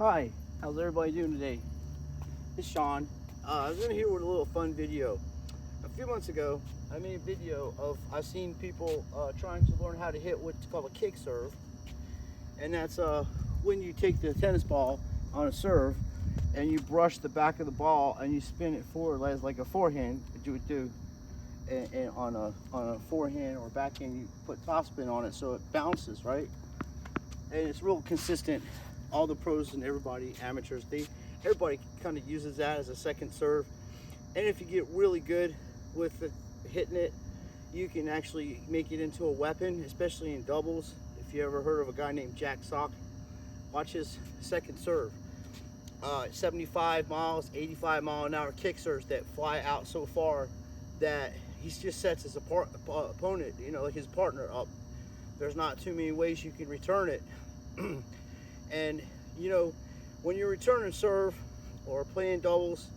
Hi, how's everybody doing today? It's Sean. I was in here with a little fun video. A few months ago, I made a video of I've seen people trying to learn how to hit what's called a kick serve, and that's when you take the tennis ball on a serve and you brush the back of the ball and you spin it forward as like a forehand that you would do, and on a forehand or backhand you put topspin on it so it bounces, right? And it's real consistent. All the pros and everybody, amateurs, everybody kind of uses that as a second serve. And if you get really good with hitting it, you can actually make it into a weapon, especially in doubles. If you ever heard of a guy named Jack Sock, watch his second serve. 75 miles, 85-mile-an-hour kick serves that fly out so far that he just sets his opponent, like his partner up. There's not too many ways you can return it. And when you're returning serve or playing doubles,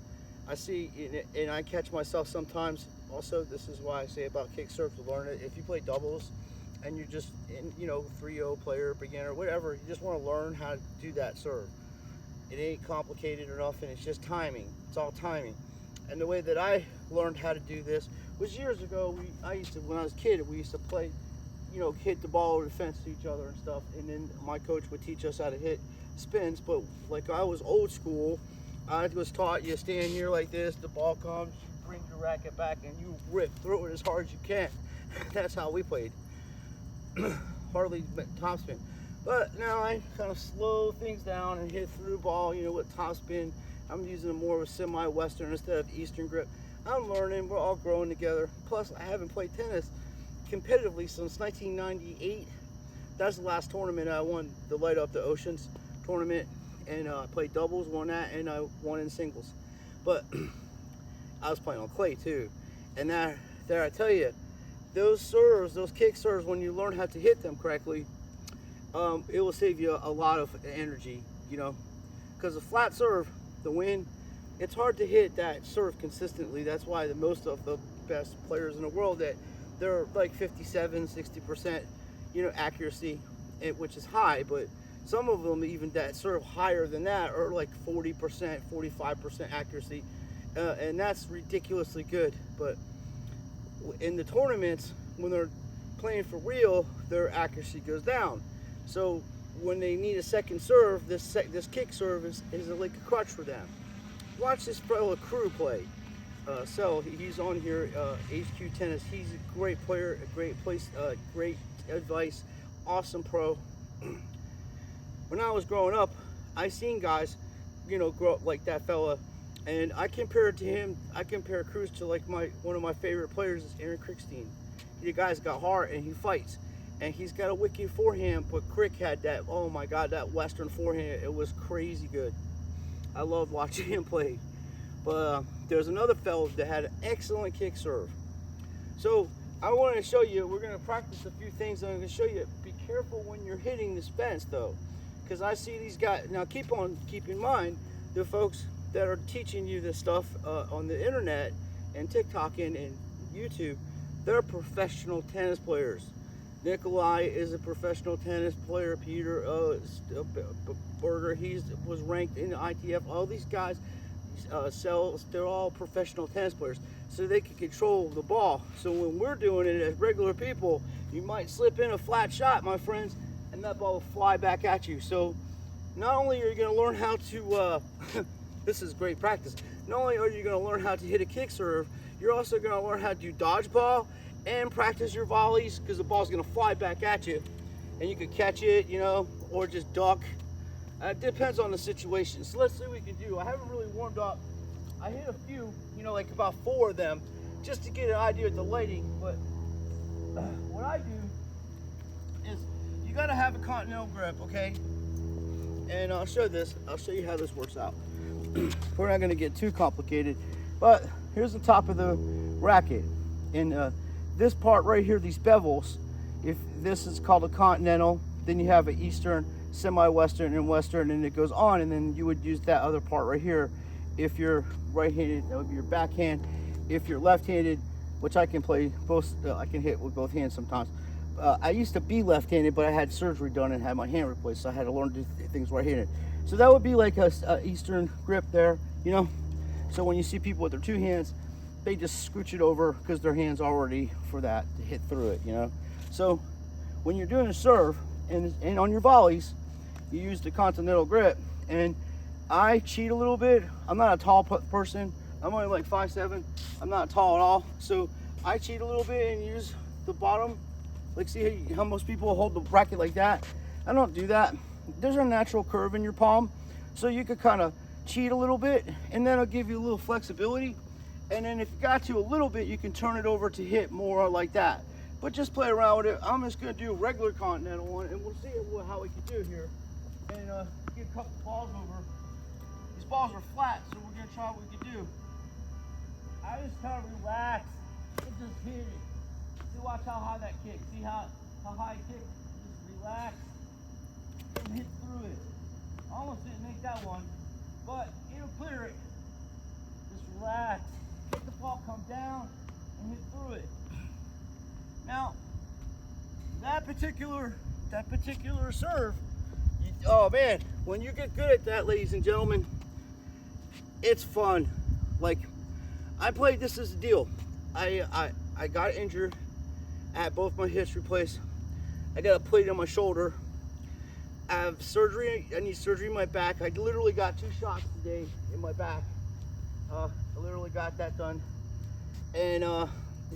I see, and I catch myself sometimes also. This is why I say about kick serve to learn it. If you play doubles and you're just 3-0 player, beginner, whatever, you just want to learn how to do that serve. It ain't complicated enough, and it's just timing. It's all timing. And the way that I learned how to do this was years ago. When I was a kid, we used to play, hit the ball over the fence to each other and stuff. And then my coach would teach us how to hit spins. But like I was old school, I was taught you stand here like this, the ball comes, you bring your racket back, and you throw it as hard as you can. That's how we played. Hardly topspin. But now I kind of slow things down and hit through the ball, with topspin. I'm using more of a semi-western instead of eastern grip. I'm learning, we're all growing together. Plus, I haven't played tennis competitively since 1998. That's the last tournament I won, the Light Up the Oceans tournament, and I played doubles, won that, and I won in singles. But I was playing on clay too, and there I tell you, those serves, those kick serves, when you learn how to hit them correctly, it will save you a lot of energy, because a flat serve, the wind, it's hard to hit that serve consistently. That's why most of the best players in the world, that they're like 57-60% accuracy, which is high. But some of them, even that sort of higher than that, are like 40%, 45% accuracy, and that's ridiculously good. But in the tournaments, when they're playing for real, their accuracy goes down. So when they need a second serve, this kick serve is like a crutch for them. Watch this fellow Crew play. He's on here, HQ Tennis. He's a great player, a great place, great advice, awesome pro. When I was growing up, I seen guys, grow up like that fella, and I compare it to him. I compare Cruz to like one of my favorite players is Aaron Crickstein. The guy's got heart and he fights, and he's got a wicked forehand. But Crick had that, oh my God, that Western forehand. It was crazy good. I loved watching him play. But there's another fellow that had an excellent kick serve. So I wanted to show you, we're going to practice a few things. I'm going to show you, be careful when you're hitting this fence though, because I see these guys. Now keep in mind, the folks that are teaching you this stuff on the internet and TikTok and YouTube, they're professional tennis players. Nikolai is a professional tennis player. Peter Berger, he was ranked in the ITF. All these guys, they're all professional tennis players, so they can control the ball. So when we're doing it as regular people, you might slip in a flat shot, my friends, and that ball will fly back at you. So not only are you going to learn how to, this is great practice, not only are you going to learn how to hit a kick serve, you're also going to learn how to do dodgeball and practice your volleys, because the ball's going to fly back at you, and you can catch it, or just duck. It depends on the situation. So let's see what we can do. I haven't really warmed up. I hit a few, like about 4 of them, just to get an idea of the lighting. But what I do is, you got to have a continental grip, okay? And I'll show you how this works out. We're not going to get too complicated, but here's the top of the racket. And this part right here, these bevels, if this is called a continental, then you have an eastern, semi-western, and western, and it goes on, and then you would use that other part right here. If you're right-handed, that would be your backhand. If you're left-handed, which I can play both, I can hit with both hands sometimes, I used to be left-handed, but I had surgery done and had my hand replaced, so I had to learn to do things right-handed. So that would be like a Eastern grip there, you know. So when you see people with their two hands, they just scooch it over because their hands already for that to hit through it, you know. So when you're doing a serve and on your volleys, you use the continental grip. And I cheat a little bit. I'm not a tall person. I'm only like 5'7". I'm not tall at all. So I cheat a little bit and use the bottom. Like, see how most people hold the racket like that? I don't do that. There's a natural curve in your palm, so you could kind of cheat a little bit, and then it'll give you a little flexibility. And then if you got to a little bit, you can turn it over to hit more like that. But just play around with it. I'm just gonna do a regular continental one, and we'll see how we can do here. And get a couple balls over. These balls are flat, so we're gonna try what we can do. I just kind of relax and just hit it. See, watch how high that kicks. See how high it kicks? Just relax and hit through it. Almost didn't make that one, but it'll clear it. Just relax. Let the ball come down and hit through it. Now, that particular serve, oh man, when you get good at that, ladies and gentlemen, it's fun. Like, I played, this is the deal. I got injured. I had both my hips replaced. I got a plate on my shoulder. I have surgery. I need surgery in my back. I literally got 2 shots today in my back. I literally got that done. And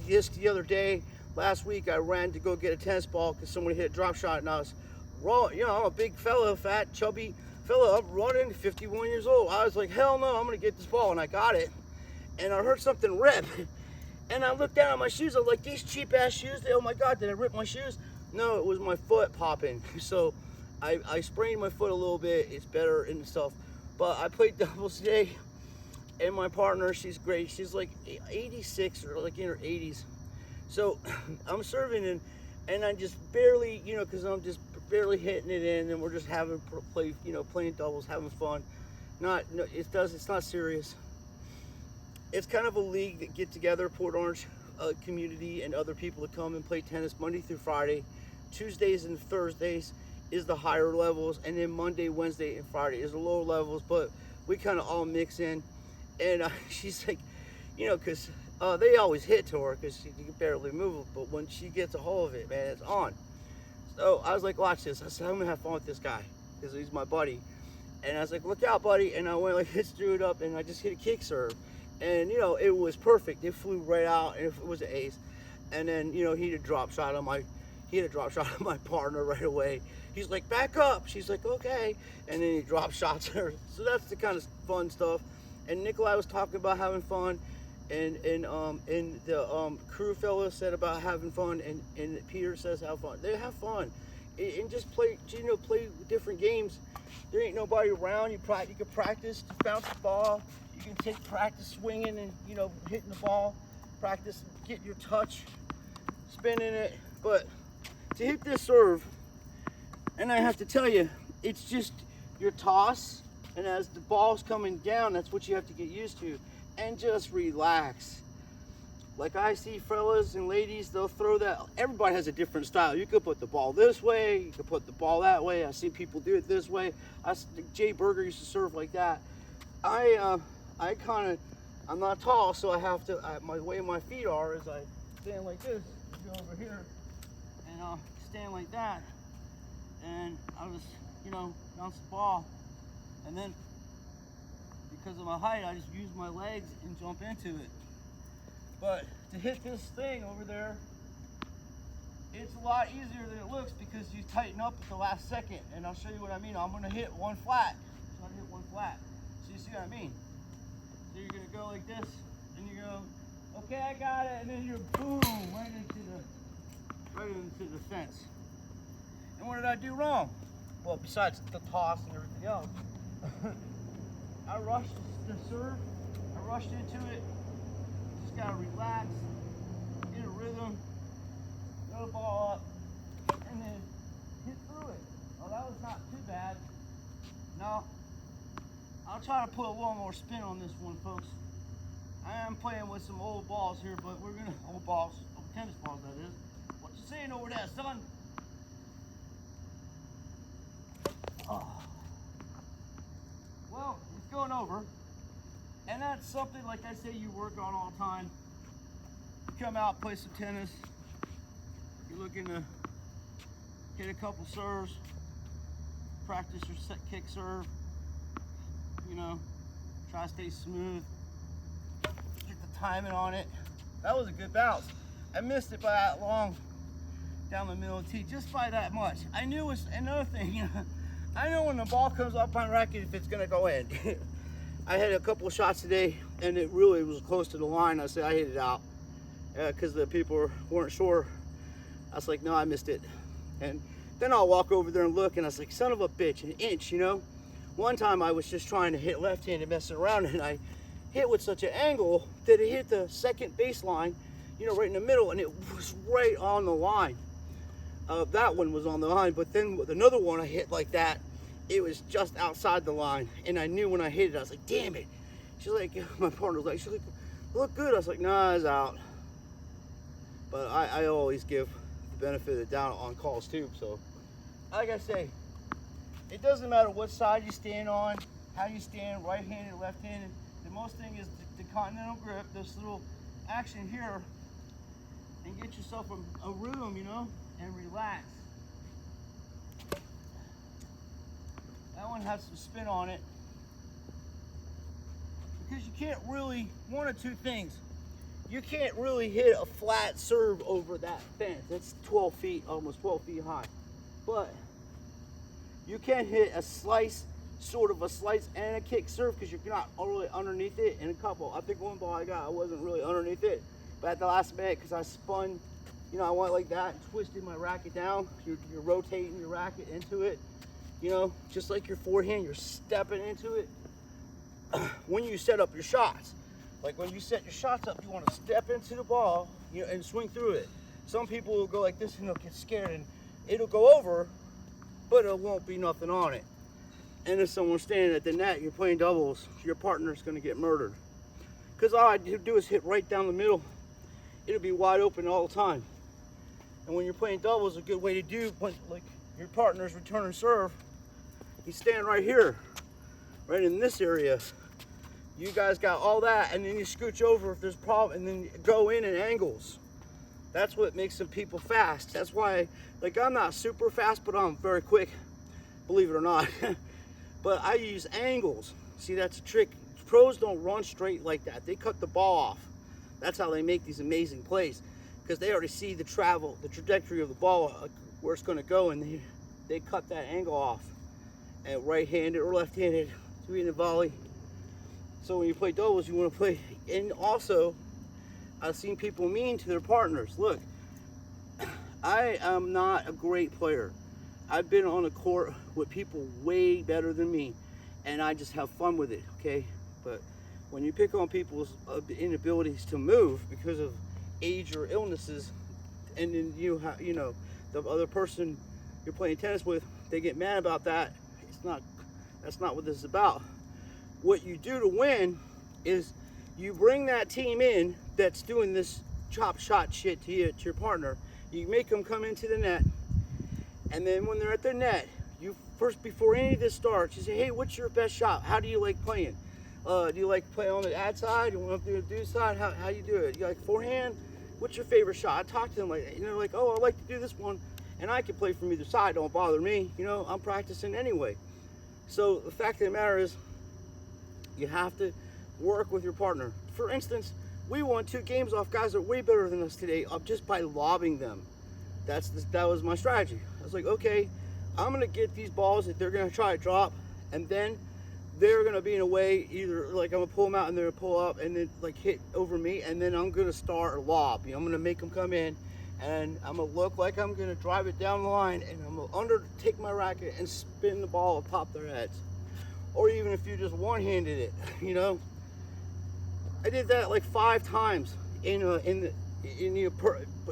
just the other day, last week, I ran to go get a tennis ball because someone hit a drop shot, and I was rolling. You know, I'm a big fella, fat, chubby fella. I'm running, 51 years old. I was like, hell no, I'm gonna get this ball, and I got it. And I heard something rip. And I looked down at my shoes. I was like, these cheap ass shoes. Oh my God, did I rip my shoes? No, it was my foot popping. So I sprained my foot a little bit. It's better and stuff. But I played doubles today, and my partner, she's great. She's like 86 or like in her 80s. So I'm serving and I'm just barely, you know, because I'm just barely hitting it in, and we're just having play, you know, playing doubles, having fun. It's not serious. It's kind of a league that get together, Port Orange community and other people to come and play tennis Monday through Friday. Tuesdays and Thursdays is the higher levels, and then Monday, Wednesday, and Friday is the lower levels, but we kind of all mix in. And she's like, you know, because they always hit to her because she can barely move, but when she gets a hold of it, man, it's on. So I was like, watch this. I said, I'm going to have fun with this guy because he's my buddy. And I was like, look out, buddy. And I went like this, drew it up, and I just hit a kick serve. And, you know, it was perfect. It flew right out, and it was an ace. And then, you know, he had a drop shot on my partner right away. He's like, back up. She's like, okay. And then he drop shots her. So that's the kind of fun stuff. And Nikolai was talking about having fun. And the crew fella said about having fun. And Peter says have fun. They have fun. And just play, you know, play different games. There ain't nobody around. You can practice to bounce the ball. You can take practice swinging and, you know, hitting the ball. Practice getting your touch, spinning it. But to hit this serve, and I have to tell you, it's just your toss, and as the ball's coming down, that's what you have to get used to, and just relax. Like I see fellas and ladies, they'll throw that. Everybody has a different style. You could put the ball this way, you could put the ball that way. I see people do it this way. Jay Berger used to serve like that. I'm not tall, so I have to, my way my feet are is I stand like this, go over here, and I'll stand like that, and I'll just, you know, bounce the ball, and then because of my height, I just use my legs and jump into it. But to hit this thing over there, it's a lot easier than it looks because you tighten up at the last second, and I'll show you what I mean. I'm gonna hit one flat, so I hit one flat. So you see what I mean? So you're gonna go like this, and you go, okay, I got it, and then you're boom, right into the fence. And what did I do wrong? Well, besides the toss and everything else, I rushed the serve, I rushed into it, just gotta relax, get a rhythm, throw the ball up, and then hit through it. Oh, that was not too bad. Now, I'll try to put a little more spin on this one, folks. I am playing with some old balls here, but old balls, old tennis balls that is. you saying over there, son? Oh. Well, it's going over. And that's something, like I say, you work on all the time. You come out, play some tennis. You're looking to hit a couple serves, practice your set kick serve, you know, try to stay smooth, get the timing on it. That was a good bounce. I missed it by that long down the middle of the tee, just by that much. I knew it's another thing, you know, I know when the ball comes off my racket if it's gonna go in. I had a couple of shots today and it really was close to the line. I said I hit it out because the people weren't sure. I was like, no, I missed it. And then I'll walk over there and look, and I was like, son of a bitch, an inch, you know? One time I was just trying to hit left-handed, messing around, and I hit with such an angle that it hit the second baseline, you know, right in the middle, and it was right on the line. That one was on the line, but then with another one I hit like that, it was just outside the line, and I knew when I hit it, I was like, damn it. She's like, my partner was like, she's like, look good. I was like, nah, it's out. But I always give the benefit of the doubt on calls too, so. Like I say, it doesn't matter what side you stand on, how you stand, right-handed, left-handed. The most thing is the continental grip, this little action here, and get yourself a rhythm, you know, and relax. That one has some spin on it. Because you can't really, one of two things. You can't really hit a flat serve over that fence. It's 12 feet, almost 12 feet high. But you can hit a slice, sort of a slice and a kick serve because you're not really underneath it. In a couple, I think one ball I got, I wasn't really underneath it. But at the last minute, because I spun, you know, I went like that and twisted my racket down. You're rotating your racket into it. You know, just like your forehand, you're stepping into it. When you set up your shots, like when you set your shots up, you want to step into the ball, you know, and swing through it. Some people will go like this and they'll get scared and it'll go over, but it won't be nothing on it. And if someone's standing at the net, you're playing doubles, your partner's going to get murdered. Because all I do is hit right down the middle. It'll be wide open all the time. And when you're playing doubles, a good way to do, like your partner's return serve, you stand right here, right in this area. You guys got all that, and then you scooch over if there's a problem, and then go in angles. That's what makes some people fast. That's why, like, I'm not super fast, but I'm very quick, believe it or not. But I use angles. See, that's a trick. Pros don't run straight like that. They cut the ball off. That's how they make these amazing plays, because they already see the travel, the trajectory of the ball, where it's going to go, and they cut that angle off. And right-handed or left-handed, doing a volley. So when you play doubles, you want to play. And also, I've seen people mean to their partners. Look, I am not a great player. I've been on a court with people way better than me, and I just have fun with it, okay? But when you pick on people's inabilities to move because of age or illnesses, and then you know, the other person you're playing tennis with, they get mad about that. That's not what this is about. What you do to win is you bring that team in that's doing this chop shot shit to your partner. You make them come into the net, and then when they're at their net, you first, before any of this starts, you say, hey, what's your best shot? How do you like playing? Do you like play on the ad side? You want to do the do side? How you do it? You like forehand? What's your favorite shot? I talk to them like that. You know, like, oh, I like to do this one, and I can play from either side. Don't bother me. You know, I'm practicing anyway. So the fact of the matter is, you have to work with your partner. For instance, we won 2 games off guys that are way better than us today just by lobbing them. That was my strategy. I was like, okay, I'm gonna get these balls that they're gonna try to drop, and then they're gonna be in a way, either like I'm gonna pull them out and they're gonna pull up and then like hit over me, and then I'm gonna start a lob. You know, I'm gonna make them come in, and I'm gonna look like I'm gonna drive it down the line, and I'm gonna take my racket and spin the ball atop their heads. Or even if you just one-handed it, you know. I did that like 5 times in the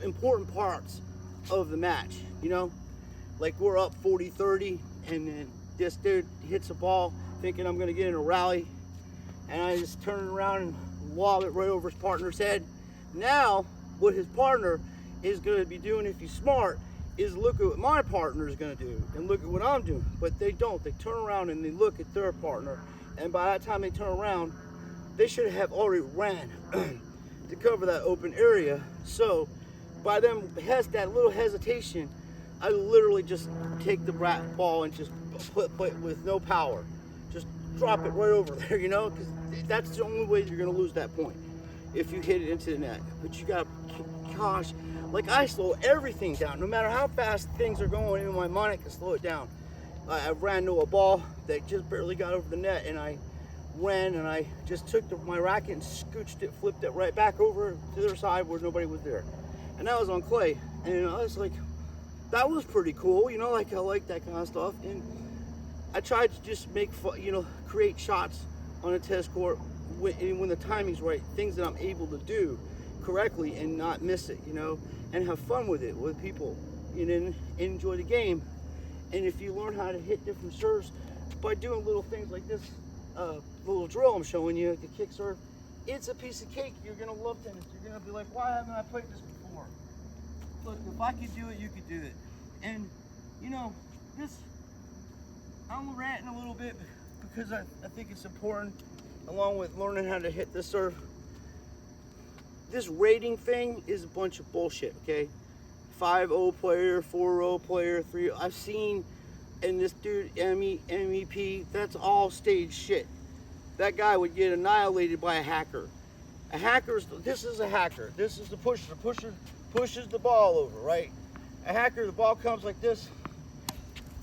important parts of the match, you know. Like we're up 40-30, and then this dude hits a ball thinking I'm gonna get in a rally, and I just turn around and lob it right over his partner's head. Now, what his partner is going to be doing, if you're smart, is look at what my partner is going to do and look at what I'm doing. But they don't. They turn around and they look at their partner, and by that time they turn around, they should have already ran to cover that open area. So by them has that little hesitation, I literally just take the ball and just put with no power, just drop it right over there, you know, because that's the only way you're going to lose that point if you hit it into the net. But you got, gosh, like I slow everything down. No matter how fast things are going, even my mind, I can slow it down. I ran to a ball that just barely got over the net, and I ran and I just took my racket and scooched it, flipped it right back over to the other side where nobody was there. And that was on clay. And I was like, that was pretty cool, you know, like I like that kind of stuff. And I tried to just make fun, you know, create shots on a tennis court when the timing's right, things that I'm able to do correctly and not miss it, you know, and have fun with it with people, you know, and enjoy the game. And if you learn how to hit different serves by doing little things like this little drill I'm showing you, like the kick serve, it's a piece of cake. You're gonna love tennis. You're gonna be like, why haven't I played this before? Look, if I could do it, you could do it. And you know, this, I'm ranting a little bit because I think it's important, along with learning how to hit the serve. This rating thing is a bunch of bullshit, okay? 5-0 player, 4-0 player, 3-0. I've seen, and this dude, MEP, that's all stage shit. That guy would get annihilated by a hacker. This is a hacker. This is the pusher. The pusher pushes the ball over, right? A hacker, the ball comes like this.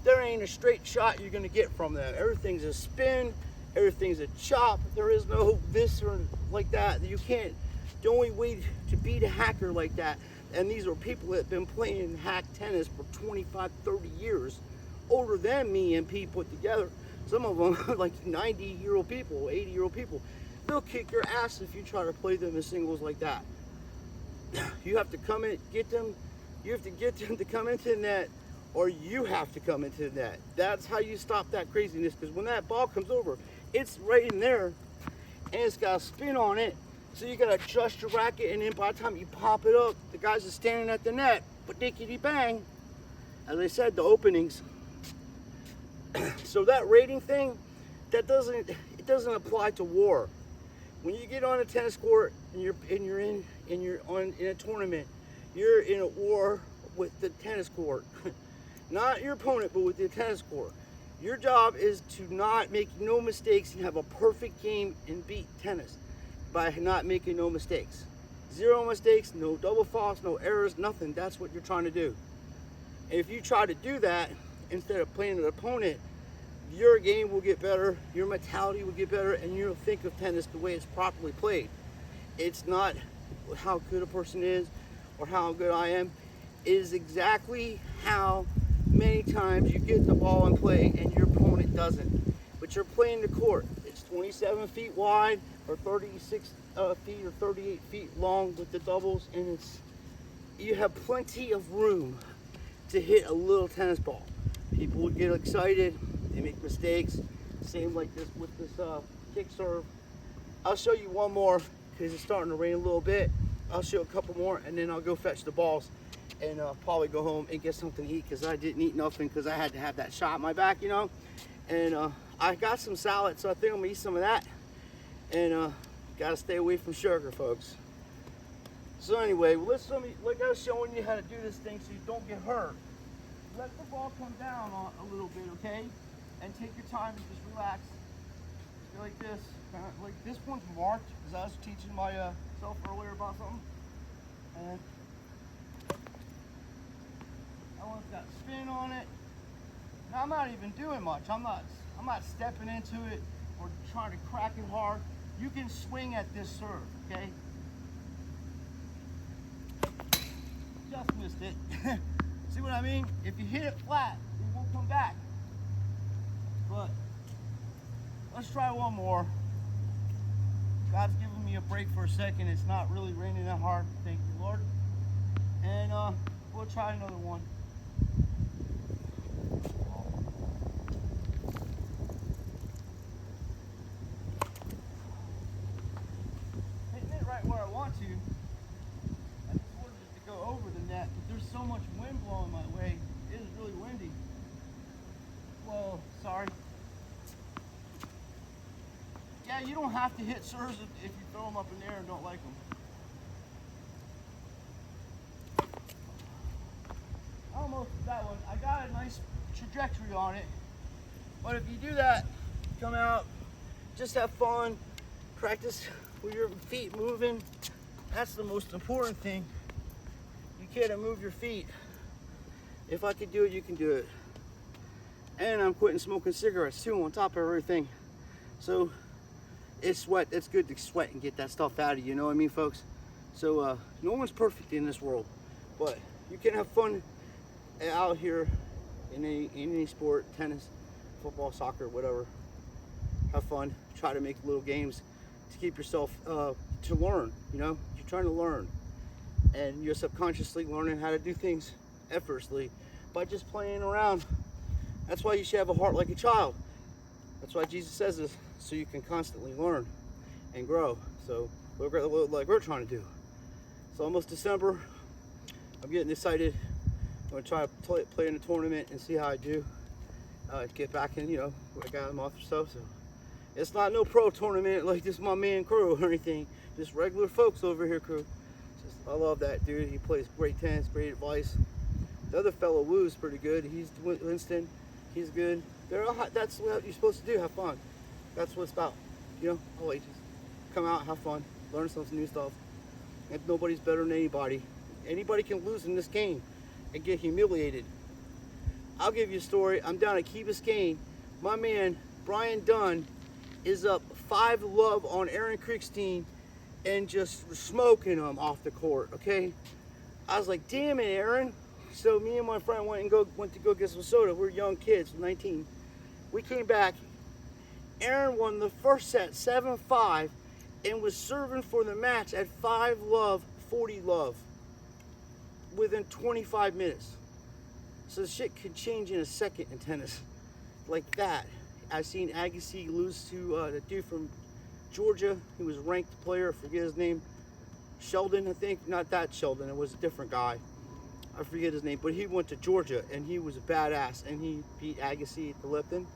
There ain't a straight shot you're gonna get from that. Everything's a spin, everything's a chop. There is no this or like that. You can't, the only way to beat a hacker like that, and these are people that have been playing hack tennis for 25, 30 years, older than me and P put together. Some of them are like 90-year-old people, 80-year-old people. They'll kick your ass if you try to play them in singles like that. You have to come in, get them, you have to get them to come into the net, or you have to come into the net. That's how you stop that craziness, because when that ball comes over, it's right in there, and it's got a spin on it, so you gotta adjust your racket, and then by the time you pop it up, the guys are standing at the net, but dickety bang. As I said, the openings. So that rating thing, it doesn't apply to war. When you get on a tennis court and you're in a tournament, you're in a war with the tennis court. Not your opponent, but with the tennis court. Your job is to not make no mistakes and have a perfect game and beat tennis by not making no mistakes. 0 mistakes, no double faults, no errors, nothing. That's what you're trying to do. And if you try to do that instead of playing an opponent, your game will get better, your mentality will get better, and you'll think of tennis the way it's properly played. It's not how good a person is or how good I am. It is exactly how many times you get the ball in play and your opponent doesn't. But you're playing the court. It's 27 feet wide or 36 feet or 38 feet long with the doubles, and you have plenty of room to hit a little tennis ball. People would get excited, they make mistakes. Same like this with this kick serve. I'll show you one more because it's starting to rain a little bit. I'll show a couple more, and then I'll go fetch the balls and probably go home and get something to eat, because I didn't eat nothing because I had to have that shot in my back, you know. And I got some salad, so I think I'm gonna eat some of that. And gotta stay away from sugar, folks. So anyway, like I was showing you how to do this thing so you don't get hurt. Let the ball come down a little bit, okay? And take your time and just relax. Go like this. Like this one's marked, because I was teaching myself earlier about something. And that one's got spin on it. Now I'm not even doing much. I'm not stepping into it or trying to crack it hard. You can swing at this serve, okay? Just missed it. See what I mean? If you hit it flat, it won't come back. But let's try one more. God's giving me a break for a second. It's not really raining that hard. Thank you, Lord. And we'll try another one. Hitting it right where I want to. I just wanted it to go over the net. Yeah, you don't have to hit serves if you throw them up in the air and don't like them. Almost that one. I got a nice trajectory on it. But if you do that, come out, just have fun, practice with your feet moving. That's the most important thing. You can't move your feet. If I could do it, you can do it. And I'm quitting smoking cigarettes too on top of everything. So it's sweat. It's good to sweat and get that stuff out of you, you know what I mean, folks? So no one's perfect in this world, but you can have fun out here in any sport, tennis, football, soccer, whatever. Have fun. Try to make little games to keep yourself to learn. You know, you're trying to learn, and you're subconsciously learning how to do things effortlessly by just playing around. That's why you should have a heart like a child. That's why Jesus says this, so you can constantly learn and grow. So like we're trying to do. It's almost December. I'm getting excited. I'm gonna try to play in a tournament and see how I do. Get back in, you know, I got a month or so. So it's not no pro tournament like this, my man Crew or anything. Just regular folks over here, Crew. I love that dude. He plays great tennis, great advice. The other fellow Woo's pretty good. He's Winston. He's good. That's what you're supposed to do. Have fun. That's what it's about. You know, all ages. Come out, have fun, learn some new stuff. And nobody's better than anybody. Anybody can lose in this game and get humiliated. I'll give you a story. I'm down at Key Biscayne. My man Brian Dunn is up 5-love on Aaron Kriegstein and just smoking him off the court. Okay, I was like, damn it, Aaron. So me and my friend went to go get some soda. We're young kids, 19. We came back. Aaron won the first set 7-5 and was serving for the match at 5-love, 40-love within 25 minutes. So the shit could change in a second in tennis, like that. I've seen Agassi lose to the dude from Georgia. He was a ranked player. I forget his name. Sheldon, I think. Not that Sheldon. It was a different guy. I forget his name, but he went to Georgia and he was a badass and he beat Agassi at the Lipton.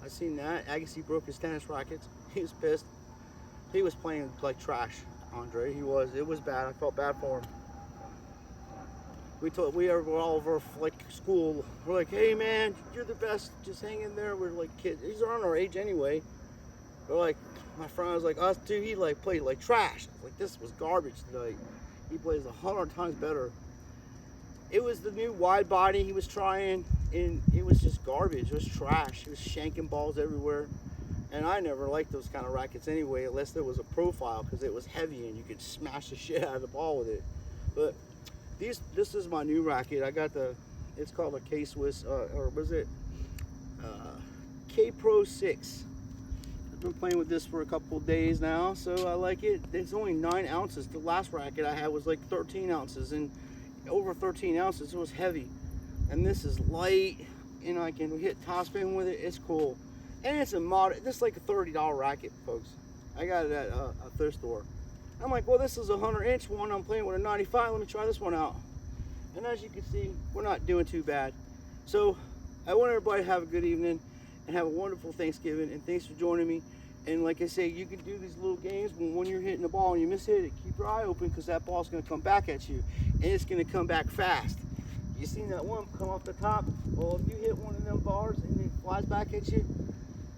I seen that. Agassi broke his tennis rackets. He was pissed. He was playing like trash, Andre. He was. It was bad. I felt bad for him. We were all over like school. We're like, hey man, you're the best. Just hang in there. We're like kids. These are around our age anyway. We're like, my friend was like, us too. He like played like trash. Like this was garbage tonight. He plays 100 times better. It was the new wide body he was trying, and it was just garbage. It was trash. He was shanking balls everywhere. And I never liked those kind of rackets anyway, unless there was a profile, because it was heavy and you could smash the shit out of the ball with it. But this is my new racket. I got it's called a K-Swiss, or was it K-Pro 6. I've been playing with this for a couple of days now, so I like it. It's only 9 ounces. The last racket I had was like 13 ounces, and over 13 ounces, it was heavy. And this is light, and I can hit topspin with it. It's cool. And it's a this is like a $30 racket, folks. I got it at a thrift store. I'm like, well, this is a 100-inch one. I'm playing with a 95. Let me try this one out. And as you can see, we're not doing too bad. So I want everybody to have a good evening and have a wonderful Thanksgiving. And thanks for joining me. And like I say, you can do these little games when you're hitting the ball and you miss hit it. Keep your eye open, because that ball's going to come back at you. And it's going to come back fast. You seen that one come off the top? Well, if you hit one of them bars and it flies back at you,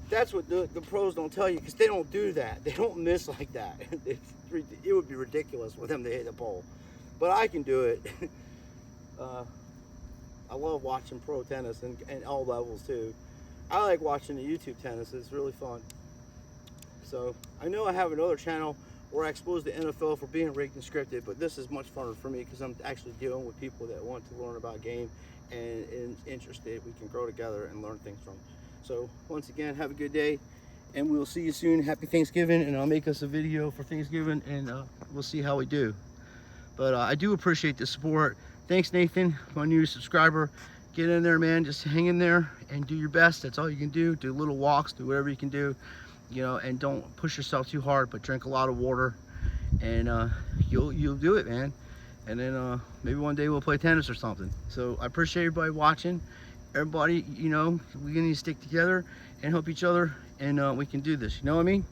that's what the pros don't tell you, because they don't do that. They don't miss like that. It would be ridiculous for them to hit a ball. But I can do it. I love watching pro tennis and all levels too. I like watching the YouTube tennis. It's really fun. So I know I have another channel where I expose the NFL for being rigged and scripted, but this is much funner for me because I'm actually dealing with people that want to learn about game and interested. We can grow together and learn things from. So once again, have a good day, and we'll see you soon. Happy Thanksgiving, and I'll make us a video for Thanksgiving, and we'll see how we do. But I do appreciate the support. Thanks, Nathan, my new subscriber. Get in there, man. Just hang in there and do your best. That's all you can do. Do little walks, do whatever you can do. You know, and don't push yourself too hard, but drink a lot of water, and you'll do it, man. And then maybe one day we'll play tennis or something. So I appreciate everybody watching. Everybody, you know, we need to stick together and help each other, and we can do this. You know what I mean?